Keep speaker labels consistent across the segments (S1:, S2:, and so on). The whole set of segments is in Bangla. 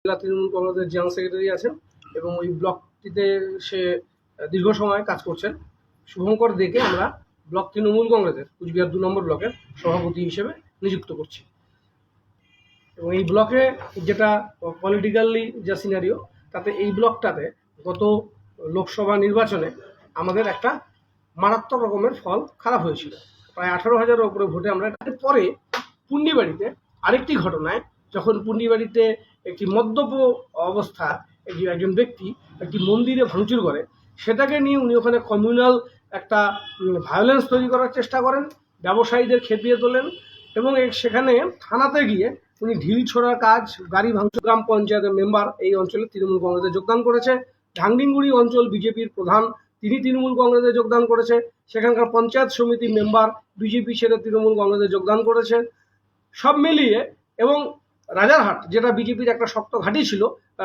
S1: জেলা তৃণমূল কংগ্রেসের জেনারেল সেক্রেটারি আছেন এবং ওই ব্লকটিতে সে দীর্ঘ সময় কাজ করছেন। শুভঙ্কর দেকে আমরা ব্লক তৃণমূল কংগ্রেসের কুচবিহার 2 নম্বর ব্লকের সভাপতি হিসেবে নিযুক্ত করছি। এবং এই ব্লকে যেটা পলিটিক্যালি যা সিনারিও, তাতে এই ব্লকটাতে গত লোকসভা নির্বাচনে আমাদের একটা মারাত্মক রকমের ফল খারাপ হয়েছিল। প্রায় 18,000-এর উপরে ভোটে আমরা। পরে পুন্ডিবাড়িতে আরেকটি ঘটনায়, যখন পুন্ডিবাড়িতে একটি মদ্যপ অবস্থা একজন ব্যক্তি একটি মন্দিরে ভাঙচুর করে, সেটাকে নিয়ে উনি ওখানে কমিউনাল একটা ভায়োলেন্স তৈরি করার চেষ্টা করেন, ব্যবসায়ীদের খেপিয়ে তোলেন এবং সেখানে থানাতে গিয়ে উনি ঢিল ছোড়ার কাজ, গাড়ি ভাঙচুর। গ্রাম পঞ্চায়েতের মেম্বার এই অঞ্চলে তৃণমূল কংগ্রেসে যোগদান করেছে। ঢাংডিংগুড়ি অঞ্চল বিজেপির প্রধান, তিনি তৃণমূল কংগ্রেসে যোগদান করেছে। সেখানকার পঞ্চায়েত সমিতি মেম্বার বিজেপি ছেড়ে তৃণমূল কংগ্রেসে যোগদান করেছে। সব মিলিয়ে, এবং রাজারহাট যেটা বিজেপির একটা শক্ত ঘাঁটি ছিল,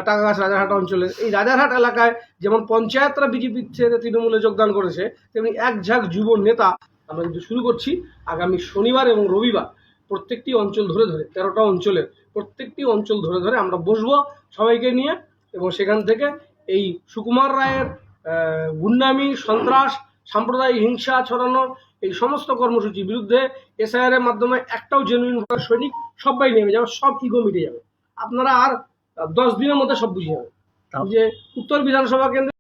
S1: টাকাগাছ রাজারহাট অঞ্চলের, এই রাজারহাট এলাকায় যেমন পঞ্চায়েতরা বিজেপি ছেড়ে তৃণমূলে যোগদান করেছে, তেমনি এক ঝাঁক যুব নেতা আমরা কিন্তু শুরু করছি আগামী শনিবার এবং রবিবার। প্রত্যেকটি অঞ্চল ধরে 13টা অঞ্চলের প্রত্যেকটি অঞ্চল ধরে আমরা বসবো সবাইকে নিয়ে, এবং সেখান থেকে এই সুকুমার রায়ের গুন্ডামি, সন্ত্রাস, সাম্প্রদায়িক হিংসা ছড়ানো এই সমস্ত কর্মসূচির বিরুদ্ধে এসআইআর এর মাধ্যমে একটাও জেনুইন সৈনিক সবাই নেমে যাবে, সব ইগো মিটে যাবে। আপনারা আর 10 দিনের মধ্যে সব বুঝে যাবে যে উত্তর বিধানসভা কেন্দ্রে